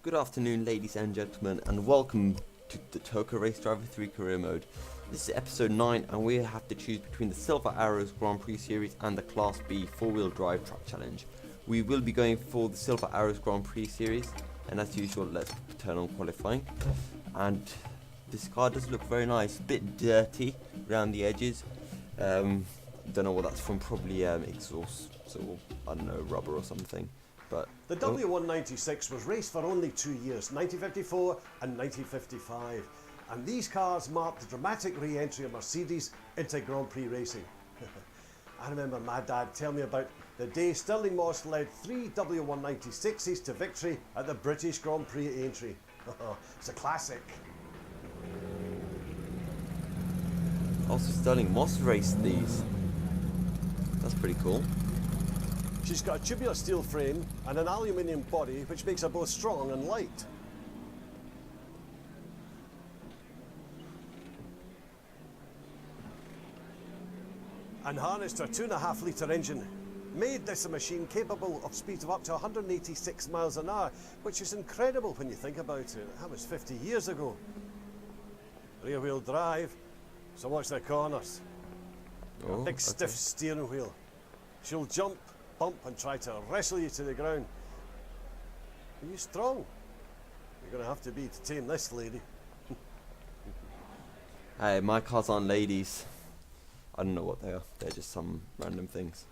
Good afternoon, ladies and gentlemen, and welcome to the TOCA Race Driver 3 Career Mode. This is episode 9, and we have to choose between the Silver Arrows Grand Prix Series and the Class B 4-wheel drive truck challenge. We will be going for the Silver Arrows Grand Prix Series, and as usual, let's turn on qualifying. And this car does look very nice, a bit dirty around the edges. Don't know what that's from, probably exhaust, or I don't know, rubber or something. But the W196 was raced for only 2 years, 1954 and 1955, and these cars marked the dramatic re-entry of Mercedes into Grand Prix racing. I remember my dad telling me about the day Stirling Moss led 3 W196s to victory at the British Grand Prix entry. It's a classic. Also, Stirling Moss raced these. That's pretty cool. She's got a tubular steel frame and an aluminium body, which makes her both strong and light. And harnessed her 2.5 litre engine made this a machine capable of speeds of up to 186 miles an hour, which is incredible when you think about it. That was 50 years ago. Rear wheel drive, so watch the corners. Big stiff steering wheel. She'll jump, bump and try to wrestle you to the ground. Are you strong? You're going to have to be to tame this lady. Hey, my cars aren't ladies. I don't know what they are. They're just some random things.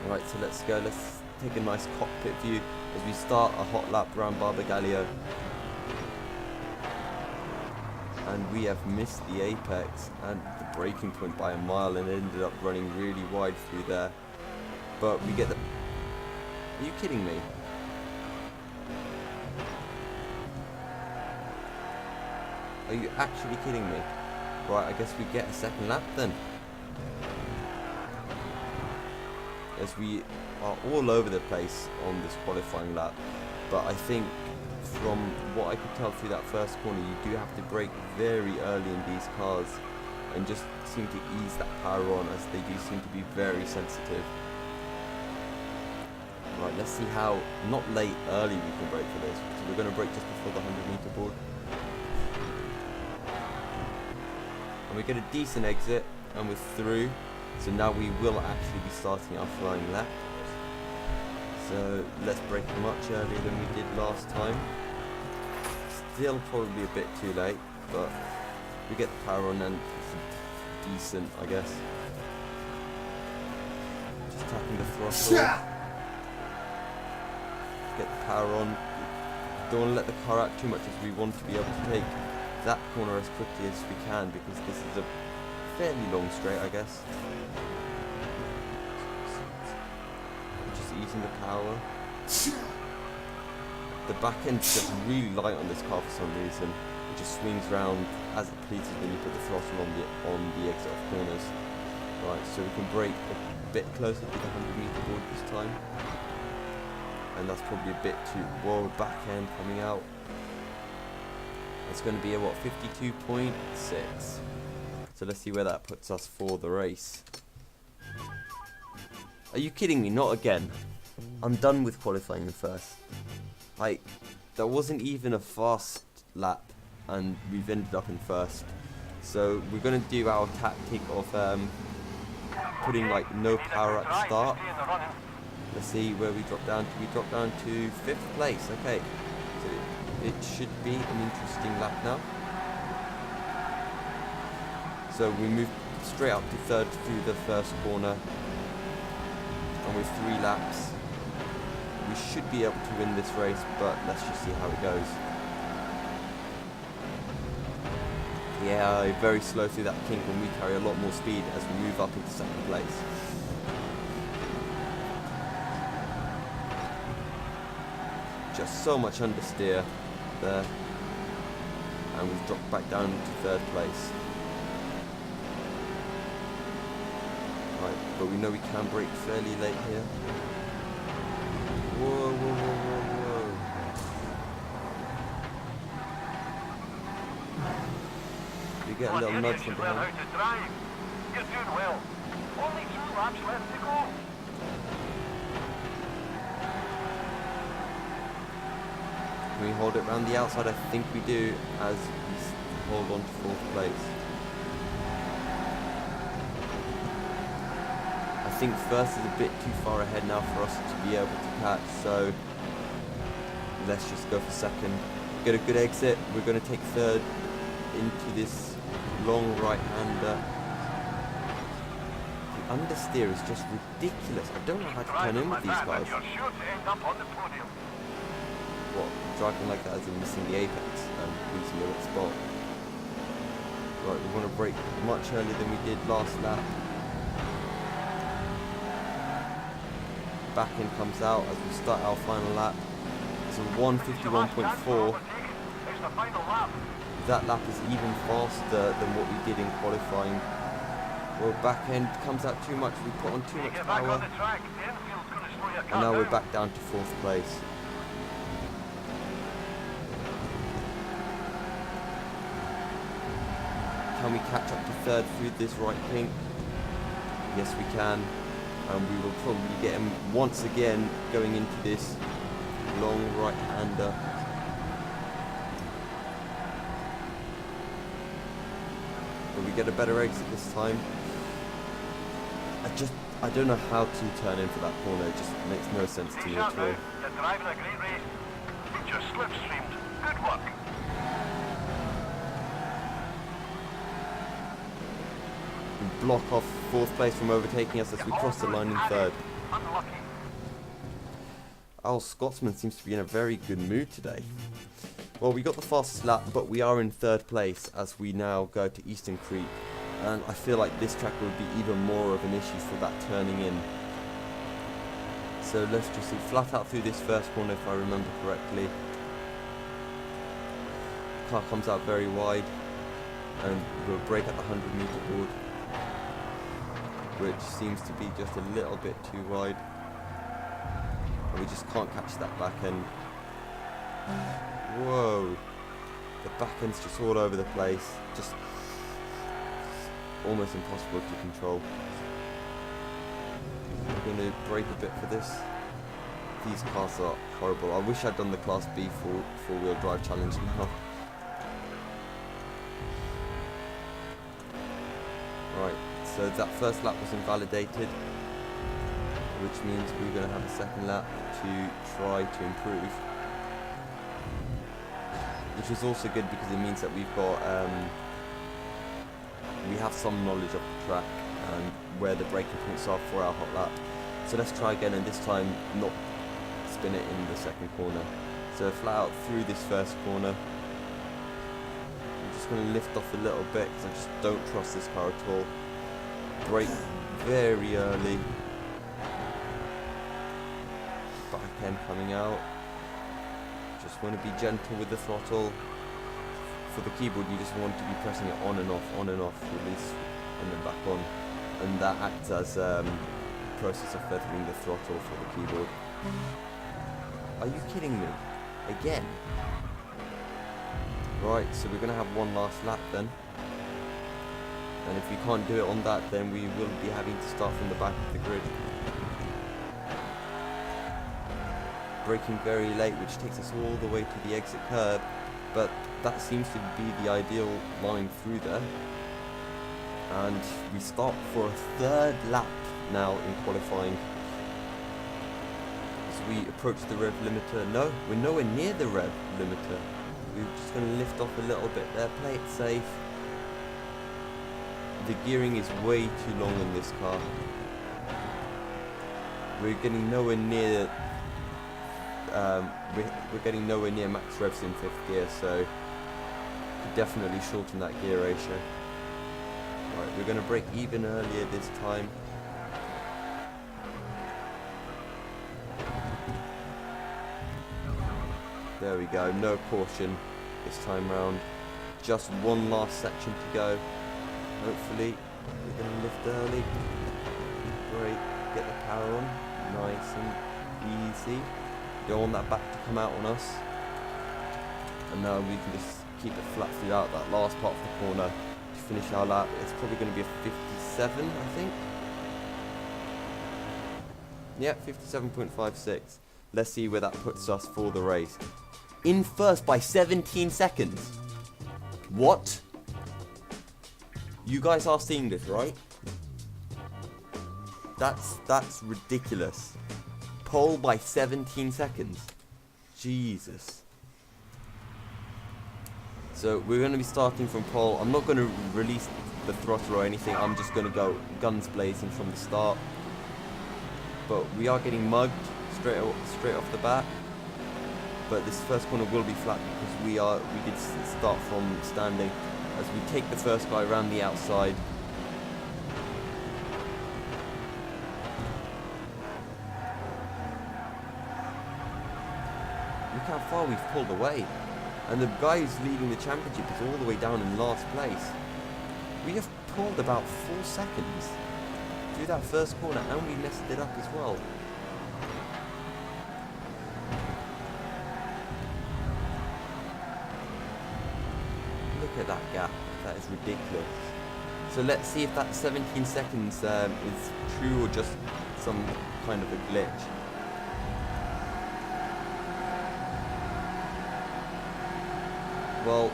Alright, so let's go. Let's take a nice cockpit view as we start a hot lap around Barbagallo. And we have missed the apex and the braking point by a mile and ended up running really wide through there. But we get the... Are you kidding me? Are you actually kidding me? Right, I guess we get a second lap then. As we are all over the place on this qualifying lap. But I think from what I could tell through that first corner, you do have to brake very early in these cars and just seem to ease that power on, as they do seem to be very sensitive. Right, let's see how, not late, early we can brake for this. So we're going to brake just before the 100-meter board. And we get a decent exit, and we're through. So now we will actually be starting our flying lap. So let's brake much earlier than we did last time. Still probably a bit too late, but we get the power on and it's decent, I guess. Just tapping the throttle. Get the power on. Don't want to let the car out too much, as we want to be able to take that corner as quickly as we can, because this is a fairly long straight, I guess. Just easing the power. The back end's just really light on this car for some reason. It just swings around as it pleases when you put the throttle on the exit off corners. Right, so we can brake a bit closer to the 100-meter board this time. And that's probably a bit too... Whoa, back end coming out. It's going to be a, what, 52.6. So let's see where that puts us for the race. Are you kidding me? Not again. I'm done with qualifying the first. Like, that wasn't even a fast lap, and we've ended up in first. So we're going to do our tactic of putting like no power at the start. Let's see where we drop down to. We drop down to 5th place. Okay, so it should be an interesting lap now. So we move straight up to 3rd through the first corner, and with 3 laps we should be able to win this race, but let's just see how it goes. Yeah, very slow through that kink when we carry a lot more speed as we move up into 2nd place. Just so much understeer there, and we've dropped back down to 3rd place. Right, but we know we can brake fairly late here. Whoa, whoa, whoa, whoa, whoa. You get a little nudge from behind. You're doing well. Only 2 laps left to go. Can we hold it around the outside? I think we do, as we hold on to 4th place. I think first is a bit too far ahead now for us to be able to catch, so let's just go for second. Get a good exit. We're going to take third into this long right-hander. The understeer is just ridiculous. I don't know how to turn in with these guys. You're sure to end up on the podium. What, driving like that as in missing the apex and losing the right spot. Right, we want to brake much earlier than we did last lap. Back end comes out as we start our final lap. It's a 151.4. It's the final lap. That lap is even faster than what we did in qualifying. Well, back end comes out too much. We put on too much Get back on power. the track. The infield's going to slow your car And now down. we're back down to 4th place. Can we catch up to 3rd through this right pink? Yes, we can. And we will probably get him once again going into this long right-hander. Will we get a better exit this time? I don't know how to turn in for that corner. It just makes no sense to me at all. You're driving a great race. You just slipstreamed. Good work. We block off 4th place from overtaking us as we cross the line in 3rd. Unlucky. Our Scotsman seems to be in a very good mood today. Well, we got the fastest lap, but we are in 3rd place as we now go to Eastern Creek. And I feel like this track would be even more of an issue for that turning in. So let's just see, flat out through this first corner if I remember correctly. Car comes out very wide and we'll brake at the 100-meter board, which seems to be just a little bit too wide. And we just can't catch that back end. Whoa, the back end's just all over the place, just almost impossible to control. We're going to brake a bit for this. These cars are horrible. I wish I'd done the Class B four-wheel drive challenge now. Right, so that first lap was invalidated, which means we're going to have a second lap to try to improve. Which is also good because it means that we've got we have some knowledge of the track and where the braking points are for our hot lap. So let's try again, and this time not spin it in the second corner. So flat out through this first corner. I'm just going to lift off a little bit because I just don't trust this car at all. Brake very early. Back end coming out. Just want to be gentle with the throttle. For the keyboard, you just want to be pressing it on and off, release, and then back on. And that acts as a process of feathering the throttle for the keyboard. Are you kidding me? Again? Right, so we're going to have one last lap then. And if we can't do it on that, then we will be having to start from the back of the grid. Braking very late, which takes us all the way to the exit curb, but that seems to be the ideal line through there. And we start for a third lap now in qualifying. As we approach the rev limiter. No, we're nowhere near the rev limiter. We're just going to lift off a little bit there, play it safe. The gearing is way too long in this car. We're getting nowhere near we're getting nowhere near max revs in 5th gear, so could definitely shorten that gear ratio. Right, we're going to brake even earlier this time. There we go, no caution this time round. Just one last section to go. Hopefully we're going to lift early. Brake, get the power on, nice and easy. Don't want that back to come out on us. And now we can just keep it flat throughout that last part of the corner to finish our lap. It's probably going to be a 57, I think. Yeah, 57.56. Let's see where that puts us for the race. in first by 17 seconds. What? You guys are seeing this, right? That's ridiculous. Pole by 17 seconds. Jesus. So we're going to be starting from pole. I'm not going to release the throttle or anything. I'm just going to go guns blazing from the start. But we are getting mugged straight off the bat. But this first corner will be flat because we did start from standing. As we take the first guy around the outside. Look how far we've pulled away. And the guy who's leading the championship is all the way down in last place. We have pulled about 4 seconds through that first corner, and we messed it up as well. Look at that gap. That is ridiculous. So let's see if that 17 seconds is true or just some kind of a glitch. Well,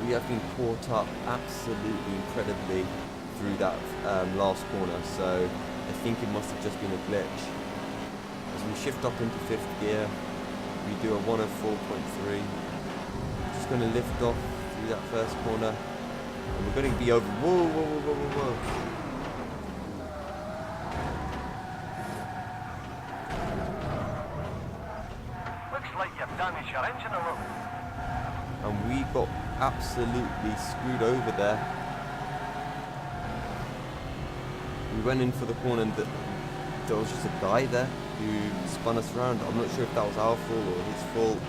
we have been caught up absolutely incredibly through that last corner, so I think it must have just been a glitch. As we shift up into 5th gear, we do a 104.3. Just going to lift off through that first corner, and we're going to be over. Whoa, whoa, whoa, whoa, whoa, whoa. Looks like you've damaged your engine a little. And we got absolutely screwed over there. We went in for the corner and there was just a guy there who spun us around. I'm not sure if that was our fault or his fault,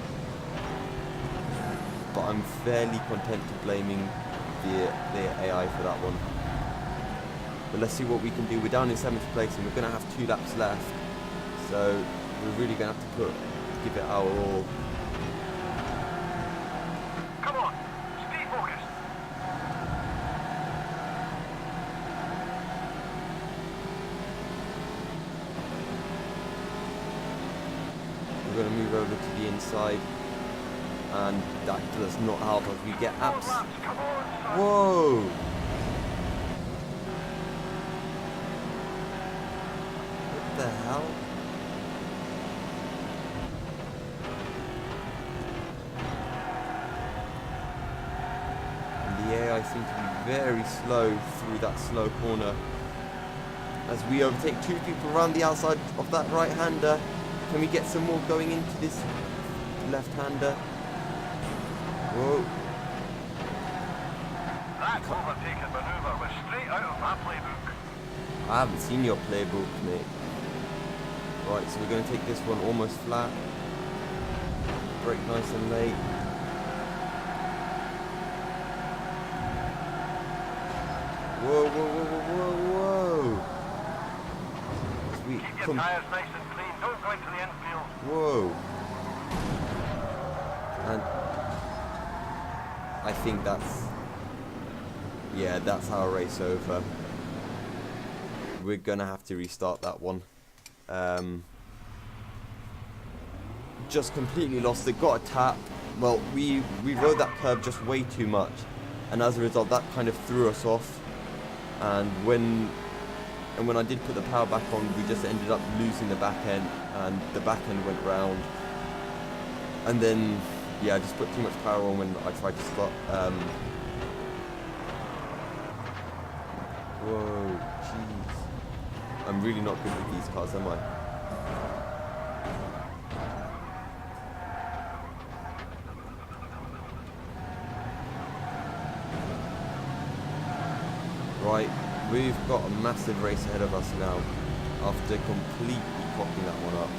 but I'm fairly content to blaming the AI for that one. But let's see what we can do. We're down in 7th place and we're going to have 2 laps left, so we're really going to have to give it our all. Come on, stay focused. We're going to move over to the inside, and that does not help us. We get More laps, come on, son. Whoa! What the hell? And the AI seems to be very slow through that slow corner. As we overtake 2 people around the outside of that right-hander. Can we get some more going into this left-hander? Whoa. That overtaken manoeuvre was straight out of my playbook. I haven't seen your playbook, mate. Right, so we're going to take this one almost flat. Brake nice and late. Whoa, whoa, whoa, whoa, whoa, whoa. Sweet. Keep your Come. tyres nice and clean. Don't go into the infield. Whoa. And I think that's... yeah, that's our race over. We're going to have to restart that one. Just completely lost it. Got a tap. Well, we rode that curve just way too much. And as a result, that kind of threw us off. And when I did put the power back on, we just ended up losing the back end, and the back end went round. And then, yeah, I just put too much power on when I tried to stop. Whoa, jeez. I'm really not good with these cars, am I? Right, we've got a massive race ahead of us now, after completely cocking that one up.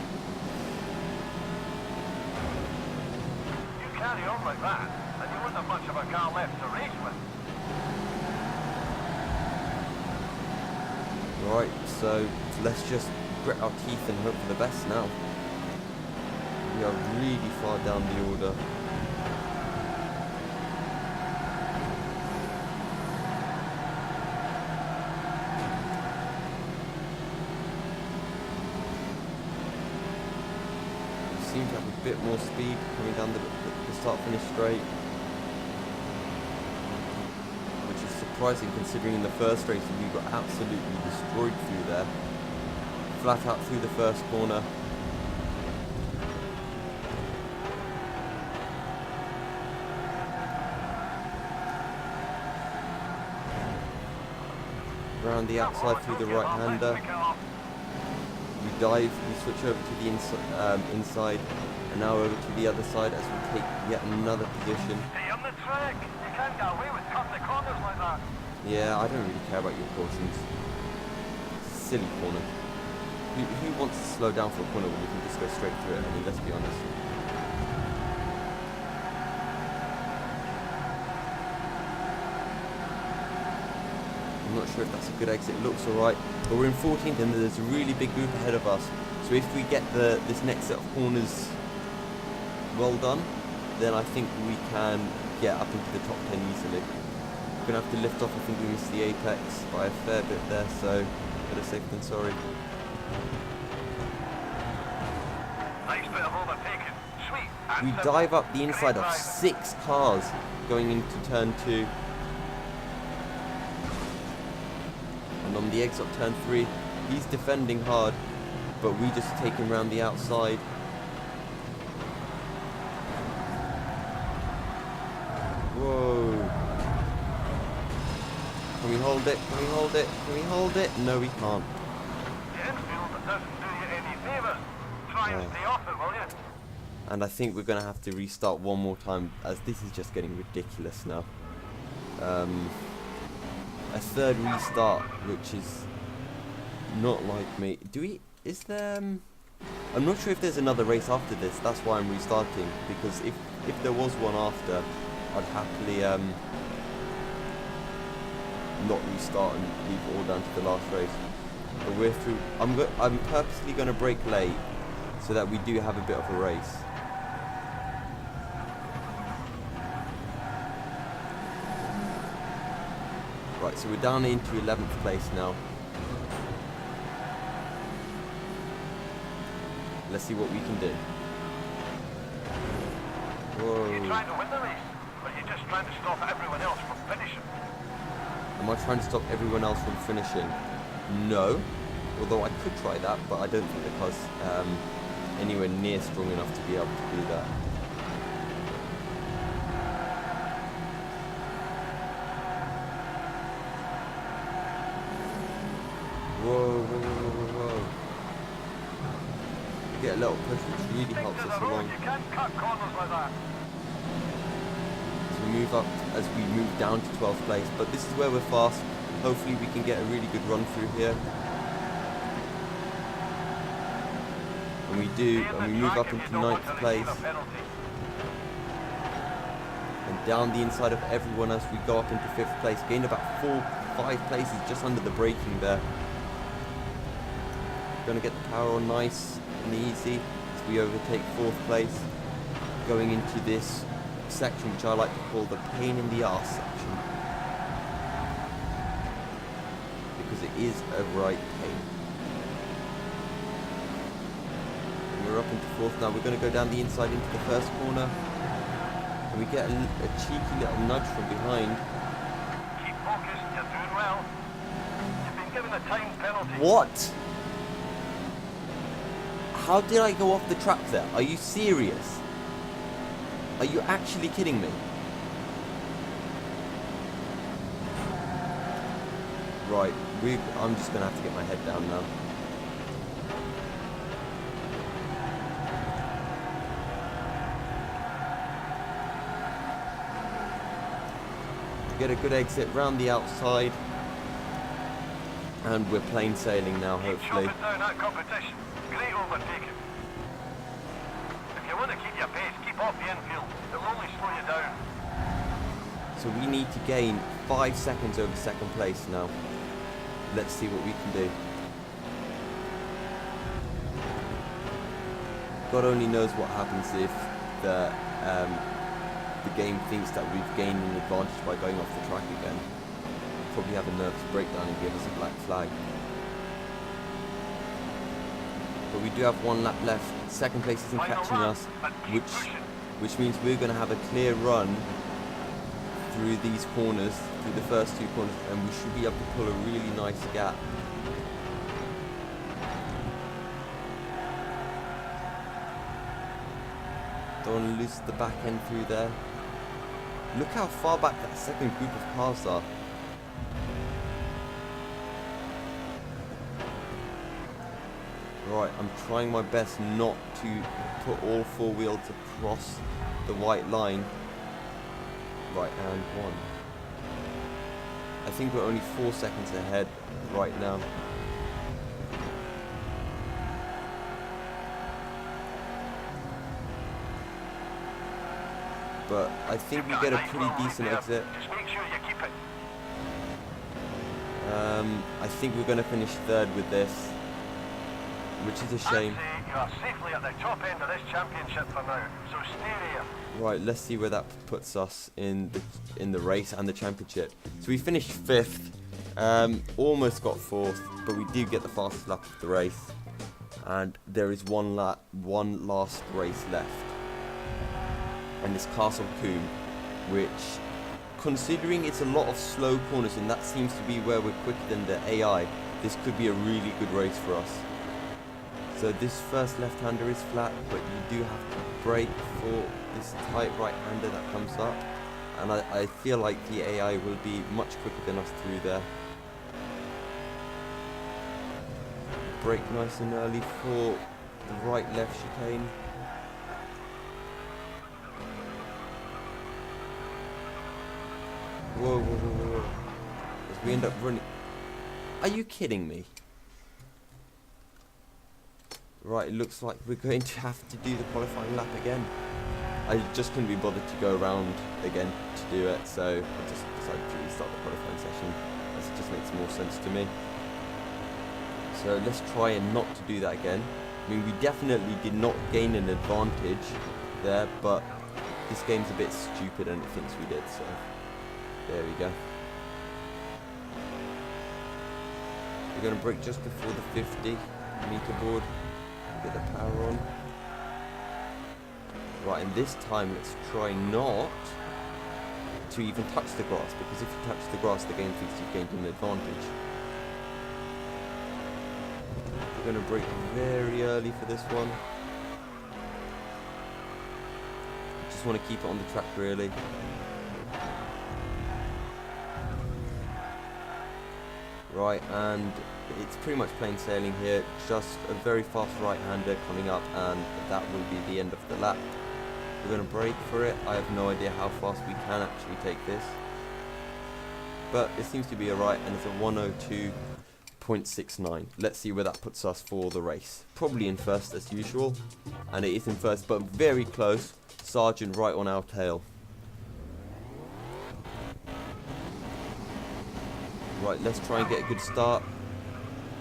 You carry on like that, and you won't have much of a car left to race with. Right, so let's just grit our teeth and hope for the best now. We are really far down the order. seem to have a bit more speed coming down the start-finish straight, which is surprising considering in the first race we got absolutely destroyed through there, flat out through the first corner. Around the outside through the right-hander. We dive, we switch over to the inside, and now over to the other side as we take yet another position. Stay on the track. You can't get away with cutting the corners like that. Yeah, I don't really care about your crossings. Silly corner. Who wants to slow down for a corner when we can just go straight through it? I mean, let's be honest. I'm not sure if that's a good exit. It looks alright, but we're in 14th and there's a really big group ahead of us. So if we get this next set of corners well done, then I think we can get up into the top 10 easily. We're going to have to lift off. I think we missed the apex by a fair bit there, so better safe than sorry. Nice bit of overtaking. Sweet. We dive up the inside of 6 cars going into turn 2. And on the exit of turn 3, he's defending hard, but we just take him round the outside. Whoa. Can we hold it? Can we hold it? Can we hold it? No, we can't. The infield doesn't do you any favours. Try and stay off it, will you? And I think we're going to have to restart one more time, as this is just getting ridiculous now. A third restart, which is not like me. Is there... I'm not sure if there's another race after this. That's why I'm restarting, because if there was one after, I'd happily not restart and leave it all down to the last race. But we're through. I'm purposely going to brake late so that we do have a bit of a race. Right, so we're down into 11th place now. Let's see what we can do. Whoa. Are you trying to win the race? Or are you just trying to stop everyone else from finishing? Am I trying to stop everyone else from finishing? No. Although I could try that, but I don't think the car's anywhere near strong enough to be able to do that. Whoa, whoa, whoa, whoa, whoa. Get a little push, which really helps us along. You can't cut corners like that. As we move up, as we move down to 12th place, but this is where we're fast. Hopefully we can get a really good run through here. And we do, and we move up into 9th place. And down the inside of everyone as we go up into 5th place. Gained about 4-5 places just under the braking there. Going to get the power on nice and easy as we overtake 4th place. Going into this section which I like to call the pain in the arse section. Because it is a right pain. And we're up into 4th now. We're going to go down the inside into the first corner. And we get a cheeky little nudge from behind. Keep focused, you're doing well. You've been given a time penalty. What? How did I go off the track there? Are you serious? Are you actually kidding me? Right, I'm just gonna have to get my head down now. Get a good exit round the outside. And we're plain sailing now, hopefully. Keep chopping down that competition. Great overtaking. If you want to keep your pace, keep off the infield. It'll only slow you down. So we need to gain 5 seconds over 2nd place now. Let's see what we can do. God only knows what happens if the game thinks that we've gained an advantage by going off the track again. Probably have a nervous breakdown and give us a black flag. but we do have 1 lap left. Second place isn't Final catching run, us, but keep pushing. which means we're going to have a clear run through these corners, through the first 2 corners, and we should be able to pull a really nice gap. Don't want to lose the back end through there. Look how far back that second group of cars are. Right, I'm trying my best not to put all 4 wheels across the white line. Right, and 1. I think we're only 4 seconds ahead right now. But I think we get a pretty decent exit. Just make sure you keep it. I think we're going to finish 3rd with this, which is a shame. I'd say you are safely at the top end of this championship for now, so stay there. Right, let's see where that puts us in the race and the championship. So we finished 5th, almost got 4th, but we do get the fastest lap of the race, and there is one last race left, and it's Castle Combe, which, considering it's a lot of slow corners and that seems to be where we're quicker than the AI, this could be a really good race for us. So this first left-hander is flat, but you do have to brake for this tight right-hander that comes up, and I feel like the AI will be much quicker than us through there. Brake nice and early for the right-left chicane. Whoa, whoa, whoa, whoa. As we end up running... Are you kidding me? Right, it looks like we're going to have to do the qualifying lap again. I just couldn't be bothered to go around again to do it, so I just decided to restart the qualifying session. This just makes more sense to me. So let's try and not to do that again. I mean, we definitely did not gain an advantage there, but this game's a bit stupid and it thinks we did, so there we go. We're going to brake just before the 50-meter board. Get the power on. Right, and this time let's try not to even touch the grass, because if you touch the grass, the game thinks you've gained an advantage. We're going to brake very early for this one. Just want to keep it on the track really. Right, and it's pretty much plain sailing here, just a very fast right-hander coming up, and that will be the end of the lap. We're going to brake for it. I have no idea how fast we can actually take this, but it seems to be alright, and it's a 102.69. Let's see where that puts us for the race. Probably in first as usual, and it is in first, but very close. Sargent right on our tail. Right, let's try and get a good start.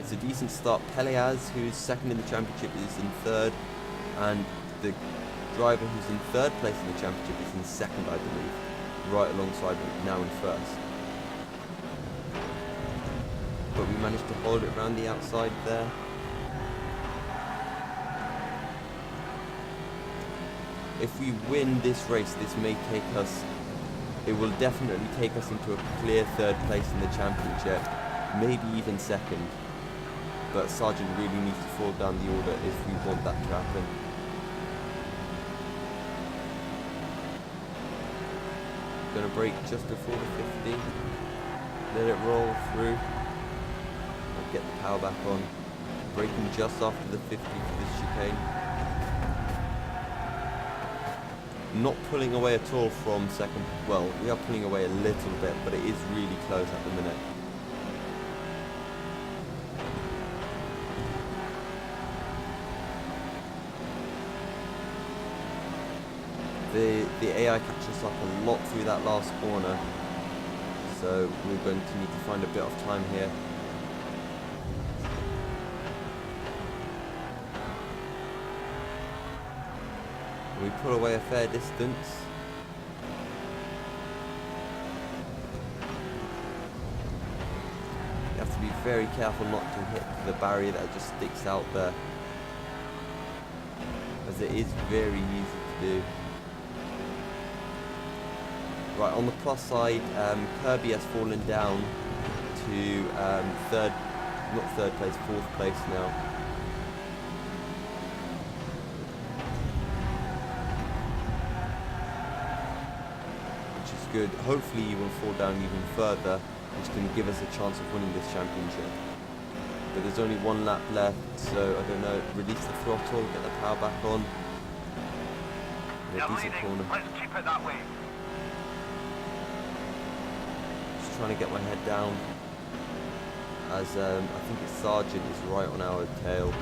It's a decent start. Peleas, who's second in the championship, is in 3rd, and the driver who's in 3rd place in the championship is in 2nd, I believe, right alongside me, now in 1st. But we managed to hold it around the outside there. If we win this race, this may take us, it will definitely take us into a clear 3rd place in the championship, maybe even 2nd. But Sargent really needs to fall down the order if we want that to happen. Gonna brake just before the 50. Let it roll through. I'll get the power back on. Braking just after the 50 for this chicane. Not pulling away at all from 2nd. Well, we are pulling away a little bit, but it is really close at the minute. The AI catches up a lot through that last corner, so we're going to need to find a bit of time here. We pull away a fair distance. You have to be very careful not to hit the barrier that just sticks out there. it is very easy to do. Right, on the plus side, Kirby has fallen down to fourth place now. Which is good. Hopefully he will fall down even further, which can give us a chance of winning this championship. But there's only one lap left, so I don't know. Release the throttle, get the power back on. You're Decent leading. corner. Let's keep it that way. Just trying to get my head down, as I think it's Sargent is right on our tail.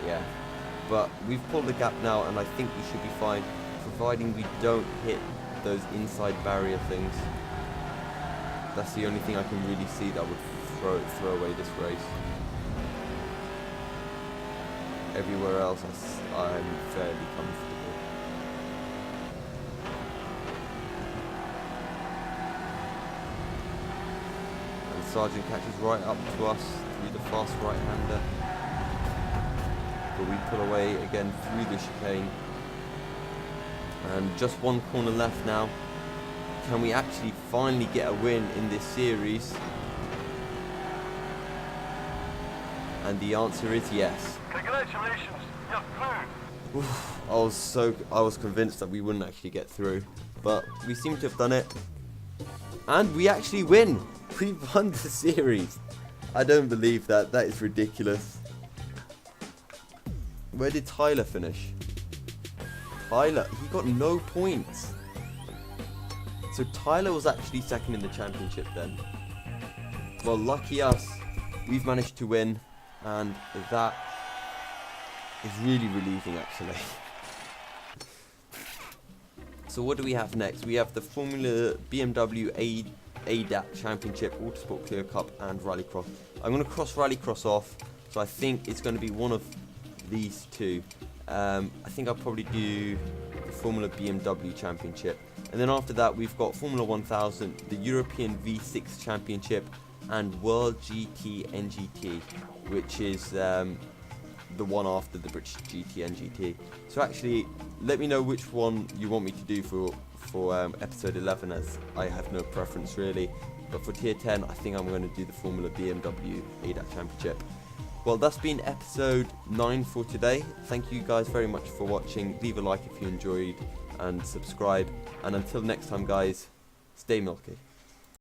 Yeah, but we've pulled the gap now, and I think we should be fine, providing we don't hit those inside barrier things. That's the only thing I can really see that would throw away this race. Everywhere else, I'm fairly comfortable. And Sargent catches right up to us through the fast right-hander. But we pull away again through the chicane. And just one corner left now. Can we actually finally get a win in this series? And the answer is yes. Congratulations, you're through. I was convinced that we wouldn't actually get through, but we seem to have done it. And we actually win. We won the series. I don't believe that. That is ridiculous. Where did Tyler finish? Tyler, he got no points. So Tyler was actually second in the championship then. Well, lucky us. We've managed to win, and that is really relieving actually. So what do we have next? We have the Formula BMW ADAC Championship, Autosport Clear Cup, and Rallycross. I'm going to cross Rallycross off, so I think it's going to be one of these two. I think I'll probably do the Formula BMW Championship. And then after that, we've got Formula 1000, the European V6 Championship, and World GT NGT, which is the one after the British GT NGT. So actually, let me know which one you want me to do for episode 11, as I have no preference really. But for tier 10, I think I'm going to do the Formula BMW ADAC Championship. Well, that's been episode 9 for today. Thank you guys very much for watching. Leave a like if you enjoyed, and subscribe. And until next time guys, stay milky.